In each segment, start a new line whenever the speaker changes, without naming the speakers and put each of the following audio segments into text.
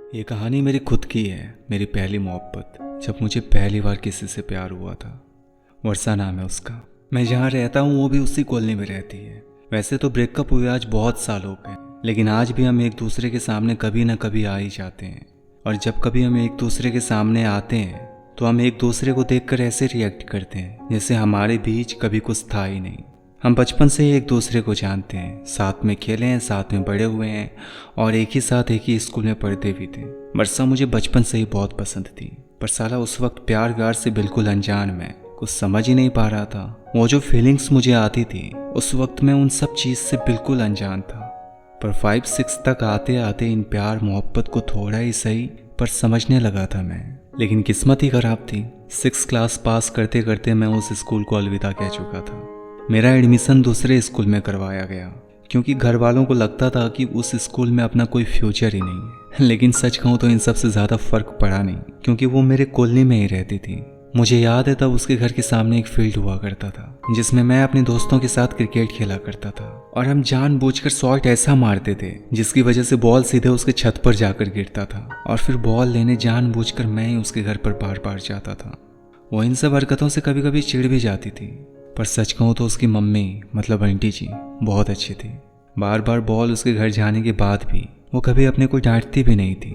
ये कहानी मेरी खुद की है। मेरी पहली मोहब्बत, जब मुझे पहली बार किसी से प्यार हुआ था। वर्षा नाम है उसका। मैं जहाँ रहता हूँ वो भी उसी कॉलोनी में रहती है। वैसे तो ब्रेकअप हुए आज बहुत साल हो गए, लेकिन आज भी हम एक दूसरे के सामने कभी ना कभी आ ही जाते हैं। और जब कभी हम एक दूसरे के सामने आते हैं तो हम एक दूसरे को देखकर ऐसे रिएक्ट करते हैं जैसे हमारे बीच कभी कुछ था ही नहीं। हम बचपन से ही एक दूसरे को जानते हैं, साथ में खेले हैं, साथ में बड़े हुए हैं और एक ही स्कूल में पढ़ते भी थे। वर्षा मुझे बचपन से ही बहुत पसंद थी, पर साला उस वक्त प्यार व्यार से बिल्कुल अनजान मैं कुछ समझ ही नहीं पा रहा था। वो जो फीलिंग्स मुझे आती थी उस वक्त मैं उन सब चीज़ से बिल्कुल अनजान था। पर 5-6 तक आते आते इन प्यार मोहब्बत को थोड़ा ही सही पर समझने लगा था मैं। लेकिन किस्मत ही खराब थी। 6 क्लास पास करते करते मैं उस स्कूल को अलविदा कह चुका था। मेरा एडमिशन दूसरे स्कूल में करवाया गया क्योंकि घर वालों को लगता था कि उस स्कूल में अपना कोई फ्यूचर ही नहीं है। लेकिन सच कहूँ तो इन सब से ज़्यादा फर्क पड़ा नहीं, क्योंकि वो मेरे कॉलोनी में ही रहती थी। मुझे याद है तब उसके घर के सामने एक फील्ड हुआ करता था जिसमें मैं अपने दोस्तों के साथ क्रिकेट खेला करता था। और हम जानबूझकर शॉट ऐसा मारते थे जिसकी वजह से बॉल सीधे उसके छत पर जाकर गिरता था, और फिर बॉल लेने जानबूझकर मैं ही उसके घर पर बार बार जाता था। वो इन सब हरकतों से कभी कभी चिढ़ भी जाती थी, पर सच कहूँ तो उसकी मम्मी मतलब आंटी जी बहुत अच्छी थी। बार बार बॉल उसके घर जाने के बाद भी वो कभी अपने को डांटती भी नहीं थी।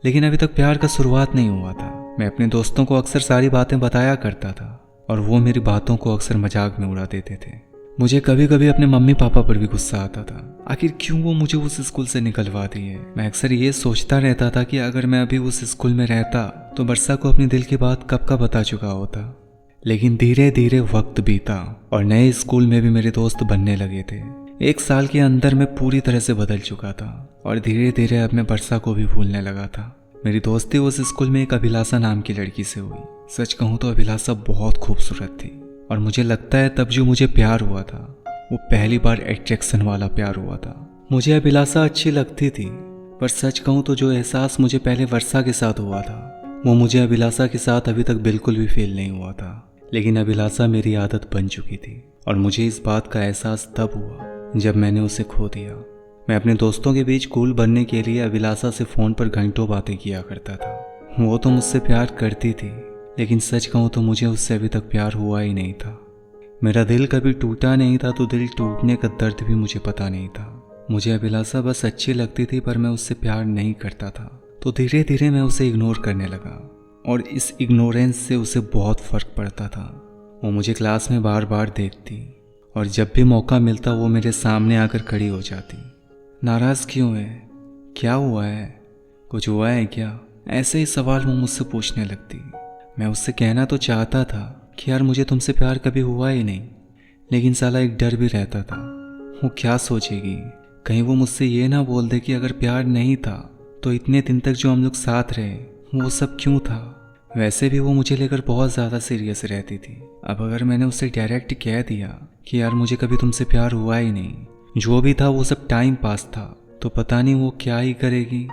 लेकिन अभी तक प्यार का शुरुआत नहीं हुआ था। मैं अपने दोस्तों को अक्सर सारी बातें बताया करता था और वो मेरी बातों को अक्सर मजाक में उड़ा देते थे। मुझे कभी कभी अपने मम्मी पापा पर भी गुस्सा आता था, आखिर क्यों वो मुझे उस स्कूल से निकलवा दिए। मैं अक्सर ये सोचता रहता था कि अगर मैं अभी उस स्कूल में रहता तो वर्षा को अपने दिल की बात कब का बता चुका होता। लेकिन धीरे धीरे वक्त बीता और नए स्कूल में भी मेरे दोस्त बनने लगे थे। 1 साल के अंदर मैं पूरी तरह से बदल चुका था और धीरे धीरे अब मैं वर्षा को भी भूलने लगा था। मेरी दोस्ती उस स्कूल में एक अभिलाषा नाम की लड़की से हुई। सच कहूँ तो अभिलाषा बहुत खूबसूरत थी और मुझे लगता है तब जो मुझे प्यार हुआ था वो पहली बार अट्रैक्शन वाला प्यार हुआ था। मुझे अभिलाषा अच्छी लगती थी, पर सच कहूँ तो जो एहसास मुझे पहले वर्षा के साथ हुआ था वो मुझे अभिलाषा के साथ अभी तक बिल्कुल भी फील नहीं हुआ था। लेकिन अभिलाषा मेरी आदत बन चुकी थी और मुझे इस बात का एहसास तब हुआ जब मैंने उसे खो दिया। मैं अपने दोस्तों के बीच कूल बनने के लिए अभिलाषा से फ़ोन पर घंटों बातें किया करता था। वो तो मुझसे प्यार करती थी, लेकिन सच कहूँ तो मुझे उससे अभी तक प्यार हुआ ही नहीं था। मेरा दिल कभी टूटा नहीं था तो दिल टूटने का दर्द भी मुझे पता नहीं था। मुझे अभिलाषा बस अच्छी लगती थी, पर मैं उससे प्यार नहीं करता था। तो धीरे धीरे मैं उसे इग्नोर करने लगा और इस इग्नोरेंस से उसे बहुत फ़र्क पड़ता था। वो मुझे क्लास में बार बार देखती और जब भी मौका मिलता वो मेरे सामने आकर खड़ी हो जाती। नाराज़ क्यों है, क्या हुआ है, कुछ हुआ है क्या, ऐसे ही सवाल वो मुझसे पूछने लगती। मैं उससे कहना तो चाहता था कि यार मुझे तुमसे प्यार कभी हुआ ही नहीं, लेकिन साला एक डर भी रहता था वो क्या सोचेगी। कहीं वो मुझसे ये ना बोल दे कि अगर प्यार नहीं था तो इतने दिन तक जो हम लोग साथ रहे वो सब क्यों था। वैसे भी वो मुझे लेकर बहुत ज़्यादा सीरियस रहती थी। अब अगर मैंने उससे डायरेक्ट कह दिया कि यार मुझे कभी तुमसे प्यार हुआ ही नहीं, जो भी था वो सब टाइम पास था, तो पता नहीं वो क्या ही करेगी।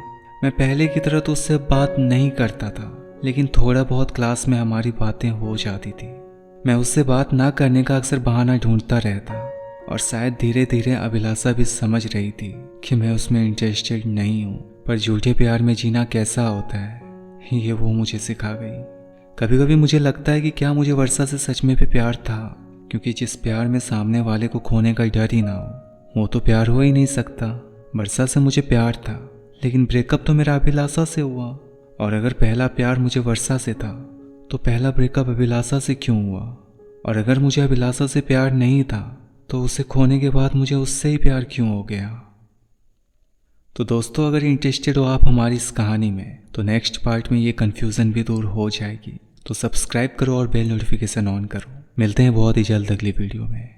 मैं पहले की तरह तो उससे बात नहीं करता था, लेकिन थोड़ा बहुत क्लास में हमारी बातें हो जाती थी। मैं उससे बात ना करने का अक्सर बहाना ढूंढता रहता और शायद धीरे धीरे अभिलाषा भी समझ रही थी कि मैं उसमें इंटरेस्टेड नहीं हूँ। पर झूठे प्यार में जीना कैसा होता है ये वो मुझे सिखा गई। कभी कभी मुझे लगता है कि क्या मुझे वर्षा से सच में भी प्यार था, क्योंकि जिस प्यार में सामने वाले को खोने का डर ही ना हो वो तो प्यार हो ही नहीं सकता। वर्षा से मुझे प्यार था, लेकिन ब्रेकअप तो मेरा अभिलाषा से हुआ। और अगर पहला प्यार मुझे वर्षा से था तो पहला ब्रेकअप अभिलाषा से क्यों हुआ। और अगर मुझे अभिलाषा से प्यार नहीं था तो उसे खोने के बाद मुझे उससे ही प्यार क्यों हो गया। तो दोस्तों, अगर इंटरेस्टेड हो आप हमारी इस कहानी में तो नेक्स्ट पार्ट में ये कन्फ्यूज़न भी दूर हो जाएगी। तो सब्सक्राइब करो और बेल नोटिफिकेशन ऑन करो। मिलते हैं बहुत ही जल्द अगली वीडियो में।